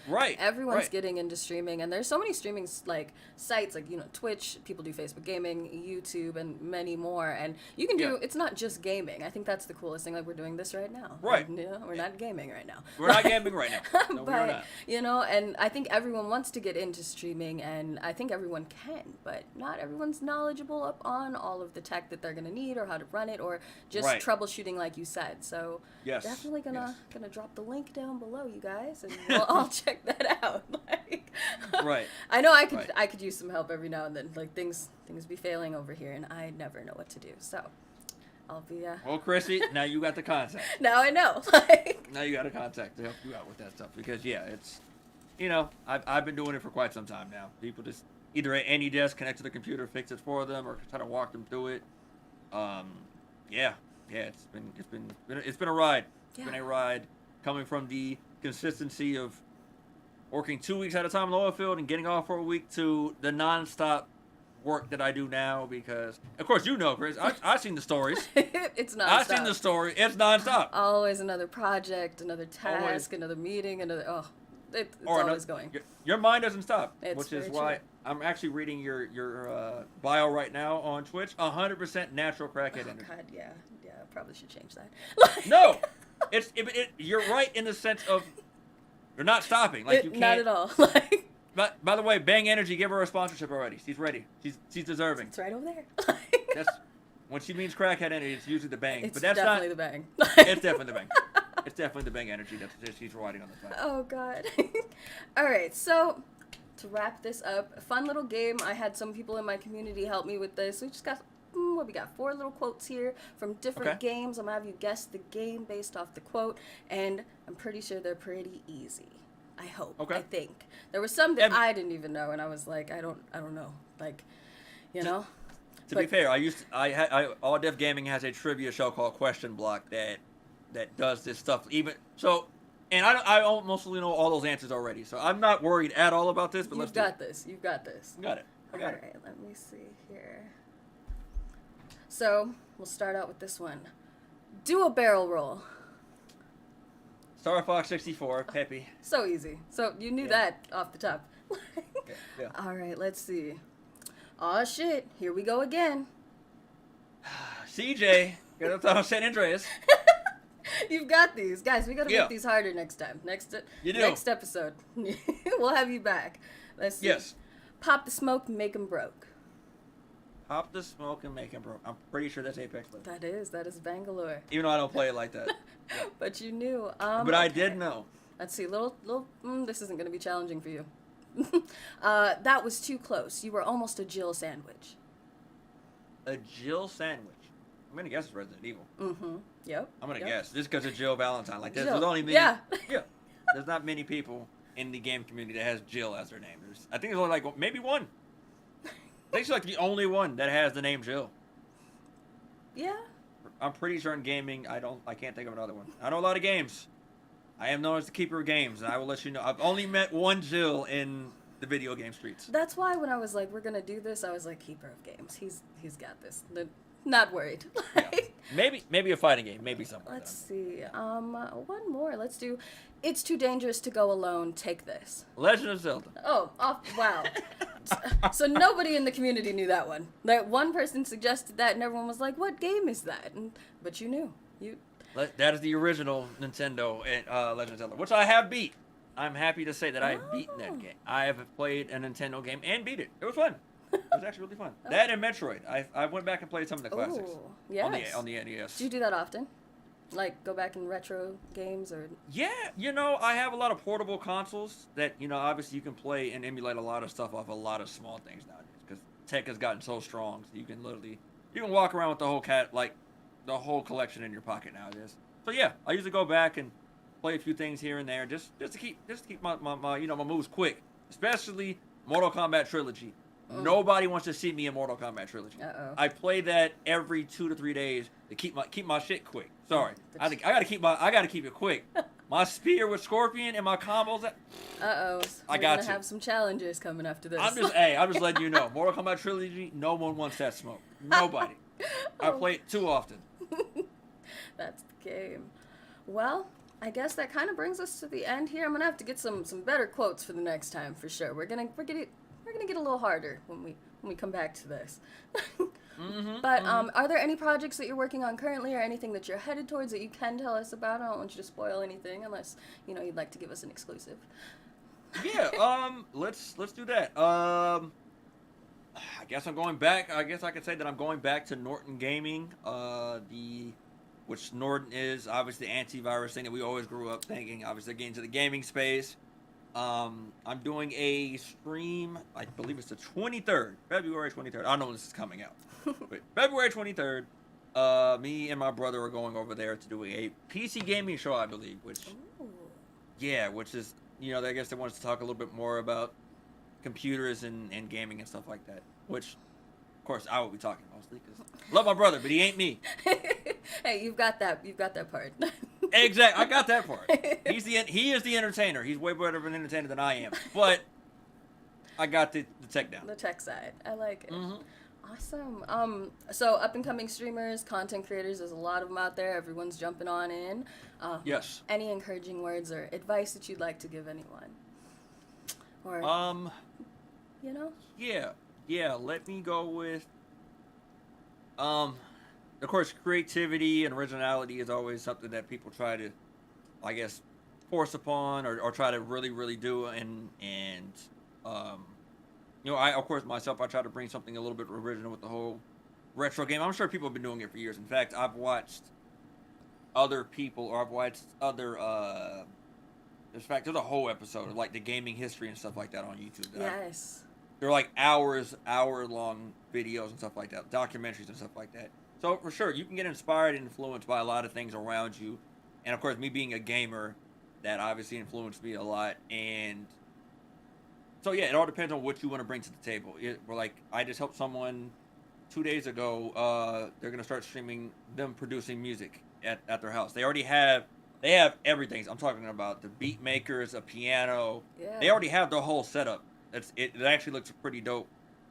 Right. Everyone's getting into streaming, and there's so many streaming, sites, Twitch, people do Facebook gaming, YouTube, and many more, and you can do, it's not just gaming. I think that's the coolest thing, we're doing this right now. Right. We're not gaming right now. We're not gaming right now. No, but, we are not. And I think everyone wants to get into streaming, and I think everyone can, but not everyone's knowledgeable up on all of the tech that they're going to need, or how to run it, or just troubleshooting, like you said, so... Yes. Definitely gonna drop the link down below, you guys, and we'll all check that out. Right. I know I could use some help every now and then. Things be failing over here, and I never know what to do. So, I'll be Well, Chrissy, now you got the contact. Now I know. Like, Now you got a contact to help you out with that stuff because it's, I've been doing it for quite some time now. People just either at any desk connect to the computer, fix it for them, or try to walk them through it. Yeah, it's been a ride. It's been a ride coming from the consistency of working 2 weeks at a time in the oil field and getting off for a week to the nonstop work that I do now because, of course, Chris, I've seen the stories. it's nonstop. I've seen the story. It's nonstop. Always another project, another task, another meeting, it's always going. Your mind doesn't stop, It's which is very why true. I'm actually reading your bio right now on Twitch. 100% natural crackhead energy. God, yeah, I probably should change that. No, you're right in the sense of you're not stopping. Like you can't. Not at all. Like, But by the way, Bang Energy, give her a sponsorship already. She's ready. She's deserving. it's right over there. That's when she means crackhead energy. It's usually the Bang, It's but that's definitely not. the Bang. It's definitely the Bang. It's definitely the Bang Energy that she's riding on the side. Oh God. All right, so to wrap this up, a fun little game. I had some people in my community help me with this. We just got we got 4 little quotes here from different games. I'm gonna have you guess the game based off the quote, and I'm pretty sure they're pretty easy. I hope. Okay. I think there were some that I didn't even know, and I was like, I don't know, like, To be fair, All Def Gaming has a trivia show called Question Block that does this stuff. Even so, and I mostly know all those answers already, so I'm not worried at all about this. But You've got this. You've got this. Got it. I got it. All right, let me see here. So we'll start out with this one. Do a barrel roll. Star Fox 64, Peppy. So easy. So you knew that off the top. Yeah. All right, let's see. Aw, shit. Here we go again. CJ, San Andreas. You've got these. Guys, we got to make these harder next time. Next episode. We'll have you back. Let's see. Yes. Pop the smoke, make 'em broke. Pop the smoke and make him broke. I'm pretty sure that's Apex Legends. That is Bangalore. Even though I don't play it like that. Yeah. But you knew. But I did know. Let's see. This isn't going to be challenging for you. That was too close. You were almost a Jill sandwich. A Jill sandwich. I'm gonna guess it's Resident Evil. Mm-hmm. Yep. I'm gonna guess just because of Jill Valentine. Like there's only me. Yeah. Yeah. There's not many people in the game community that has Jill as their name. I think there's only like maybe one. I think she's like the only one that has the name Jill. Yeah. I'm pretty sure in gaming, I can't think of another one. I know a lot of games. I am known as the keeper of games, and I will let you know. I've only met one Jill in the video game streets. That's why when I was like, we're gonna do this, I was like, keeper of games. He's got this. Not worried. Yeah. Maybe a fighting game. Maybe something. Let's see. One more. Let's do. It's too dangerous to go alone. Take this. Legend of Zelda. Oh, wow. So nobody in the community knew that one. Like one person suggested that, and everyone was like, "What game is that?" But you knew. That is the original Nintendo Legend of Zelda, which I have beat. I'm happy to say that I have beaten that game. I have played a Nintendo game and beat it. It was fun. It was actually really fun. That and Metroid. I went back and played some of the classics. Ooh, yes. On the NES. Do you do that often? Like go back in retro games or? Yeah, I have a lot of portable consoles that obviously you can play and emulate a lot of stuff off a lot of small things nowadays because tech has gotten so strong. So you can walk around with the whole collection in your pocket nowadays. So yeah, I usually go back and play a few things here and there just to keep my my moves quick, especially Mortal Kombat Trilogy. Nobody wants to see me in Mortal Kombat Trilogy. Uh-oh. I play that every 2 to 3 days to keep my shit quick. Sorry, I gotta keep it quick. My spear with Scorpion and my combos. Uh-oh. I got to have some challenges coming after this. I'm just letting you know. Mortal Kombat Trilogy. No one wants that smoke. Nobody. I play it too often. That's the game. Well, I guess that kind of brings us to the end here. I'm gonna have to get some better quotes for the next time for sure. We're gonna get a little harder when we come back to this. But are there any projects that you're working on currently, or anything that you're headed towards that you can tell us about? I don't want you to spoil anything unless you'd like to give us an exclusive. Yeah. Let's do that. I guess I'm going back. I guess I could say that I'm going back to Norton Gaming. Which Norton is obviously the antivirus thing that we always grew up thinking. Obviously, getting into the gaming space. I'm doing a stream. I believe it's the 23rd, February 23rd. I don't know when this is coming out, but February 23rd. Me and my brother are going over there to do a PC gaming show, I believe. Which, Ooh. yeah, which is I guess they want us to talk a little bit more about computers and gaming and stuff like that. Which, of course, I will be talking mostly because love my brother, but he ain't me. Hey, you've got that. You've got that part. Exactly, I got that part. He is the entertainer. He's way better of an entertainer than I am. But I got the tech down. The tech side. I like it. Mm-hmm. Awesome. So up and coming streamers, content creators, there's a lot of them out there. Everyone's jumping on in. Yes. Any encouraging words or advice that you'd like to give anyone? Or Yeah. Let me go with of course, creativity and originality is always something that people try to, I guess, force upon or try to really, really do. And I, of course, myself, I try to bring something a little bit original with the whole retro game. I'm sure people have been doing it for years. In fact, I've watched other people, or I've watched other, in fact, there's a whole episode of, like, the gaming history and stuff like that on YouTube. yes. They're like hour-long videos and stuff like that, documentaries and stuff like that. So, for sure, you can get inspired and influenced by a lot of things around you. And, of course, me being a gamer, that obviously influenced me a lot. And so, yeah, it all depends on what you want to bring to the table. I just helped someone 2 days ago. They're going to start streaming them producing music at their house. They have everything. I'm talking about the beat makers, a piano. Yeah. They already have the whole setup. It actually looks pretty dope.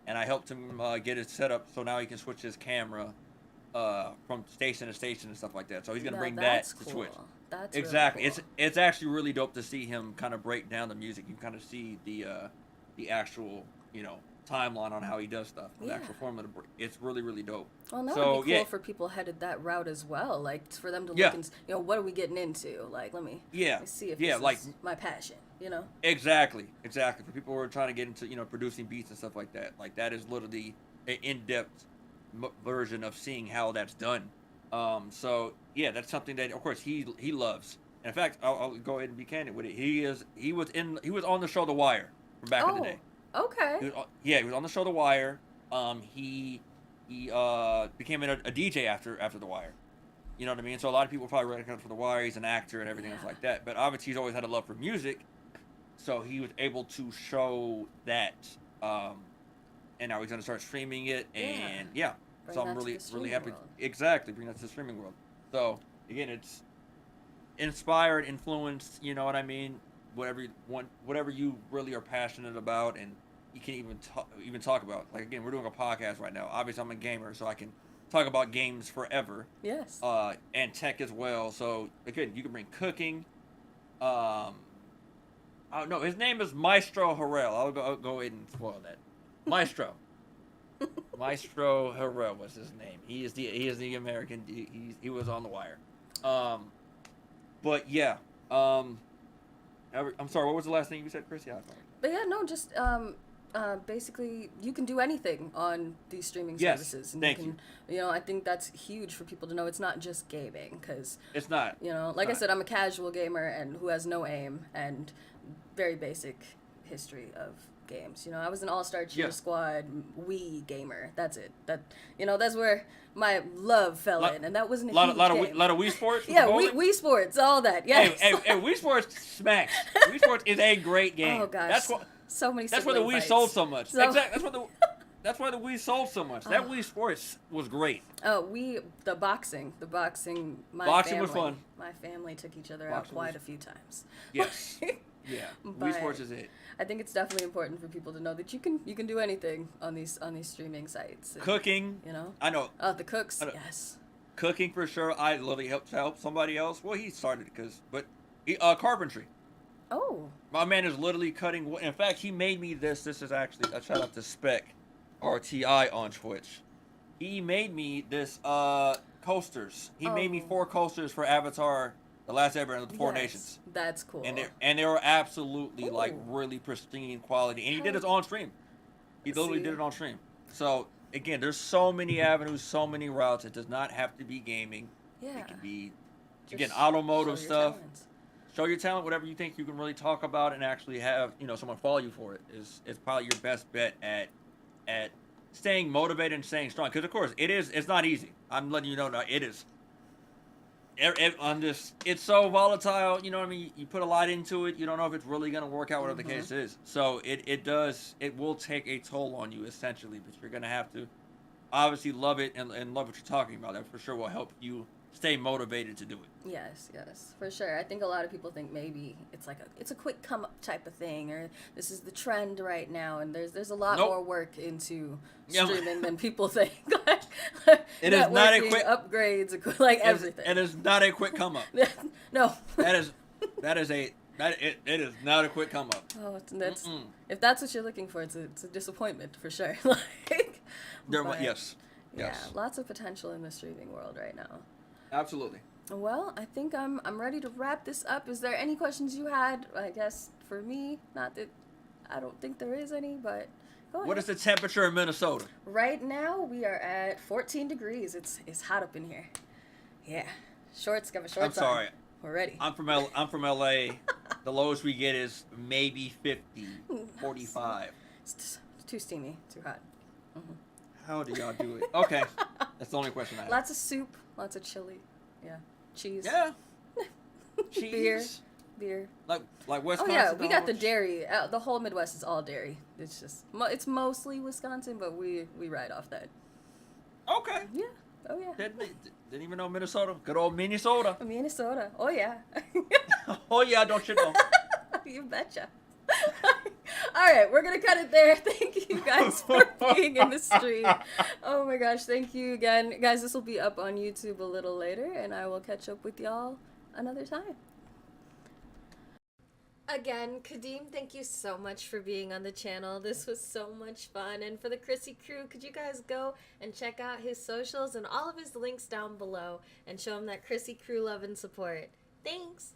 And I helped him get it set up so now he can switch his camera from station to station and stuff like that. So he's going to bring that to cool. Switch. That's exactly. Really cool. It's actually really dope to see him kind of break down the music. You kind of see the actual timeline on how he does stuff. The actual formula. It's really, really dope. Well, that would be cool for people headed that route as well. Like for them to look and what are we getting into? Like let me see if this is my passion. Exactly. For people who are trying to get into producing beats and stuff like that. Like that is literally an in-depth version of seeing how that's done. So yeah, that's something that of course he loves. And in fact, I'll go ahead and be candid with it. He was on the show The Wire from back in the day. Okay. He was on the show The Wire. He became a DJ after The Wire. You know what I mean? So a lot of people probably recognize him for The Wire. He's an actor and everything else like that. But obviously he's always had a love for music. So he was able to show that. And now he's going to start streaming it. And so I'm really happy. Exactly. Bring that to the streaming world. So again, it's inspired, influenced, you know what I mean? Whatever you want, whatever you really are passionate about, and you can even talk about. Like again, we're doing a podcast right now. Obviously, I'm a gamer, so I can talk about games forever. Yes. And tech as well. So again, you can bring cooking. No, his name is Maestro Harrell. I'll go ahead and spoil that. Maestro. Maestro Harrell was his name. He is the American. He was on The Wire. But yeah. I'm sorry, what was the last thing you said, Chrissy? But yeah, no, just basically you can do anything on these streaming services. And thank you. I think that's huge for people to know. It's not just gaming, because it's not. Like I said, I'm a casual gamer and who has no aim and very basic history of games. I was an all-star cheer squad Wii gamer. That's it. That's where my love fell in, and that wasn't a huge game. Lot of Wii Sports. Yeah, Wii Sports, all that. Yes. Hey, Wii Sports smacks. Wii Sports is a great game. Oh gosh. That's what. So many. That's why the Wii sold so much. Exactly. That's why the Wii sold so much. That Wii Sports was great. Oh, the boxing. Boxing was fun. My family took each other out quite a few times. Yes. Yeah. Wii Sports is it. I think it's definitely important for people to know that you can do anything on these streaming sites. And, cooking. I know. The cooks. Yes. Cooking for sure. I literally help somebody else. Well, he started carpentry. Oh. My man is literally cutting wood. In fact, he made me this. This is actually a shout out to Spec RTI on Twitch. He made me this coasters. He made me 4 coasters for Avatar: The Last Airbender of the Four Nations. That's cool. And they were absolutely like really pristine quality. And he did it on stream. He literally did it on stream. So again, there's so many avenues, so many routes. It does not have to be gaming. Yeah. It can be automotive stuff. Show your talent, whatever you think you can really talk about and actually have someone follow you for it is probably your best bet at staying motivated and staying strong. Because of course it's not easy. I'm letting you know now it is. It's so volatile. You know what I mean? You put a lot into it. You don't know if it's really gonna work out. Whatever the case is. So it will take a toll on you essentially. But you're gonna have to obviously love it and love what you're talking about. That for sure will help you stay motivated to do it. Yes, for sure. I think a lot of people think maybe it's a quick come up type of thing, or this is the trend right now, and there's a lot more work into streaming than people think. It is not a quick upgrades, like everything. It is not a quick come up. No. It is not a quick come up. Oh, that's if that's what you're looking for, it's a disappointment for sure. Yes. Yeah, lots of potential in the streaming world right now. Absolutely. Well, I think I'm ready to wrap this up. Is there any questions you had? I guess for me, not that I don't think there is any, but go ahead. What is the temperature in Minnesota? Right now we are at 14 degrees. It's hot up in here. Yeah, shorts. Got my shorts on. I'm sorry. We're ready. I'm from LA. The lowest we get is maybe 50, 45. It's too steamy, too hot. How do y'all do it? Okay, that's the only question I have. Lots of soup, lots of chili. Yeah, cheese. Yeah. Cheese. Beer. Like Wisconsin. Oh yeah, we got the dairy. The whole Midwest is all dairy. It's just it's mostly Wisconsin, but we ride off that. Okay. Yeah. Oh yeah. Didn't even know Minnesota. Good old Minnesota. Minnesota. Oh yeah. Oh yeah, don't you know? You betcha. All right, we're gonna cut it there. Thank you guys for being in the stream. Oh my gosh, thank you again, guys. This will be up on YouTube a little later, and I will catch up with y'all another time. Again, Khadeem, thank you so much for being on the channel. This was so much fun. And for the Chrissy crew, could you guys go and check out his socials and all of his links down below and show him that Chrissy crew love and support. Thanks.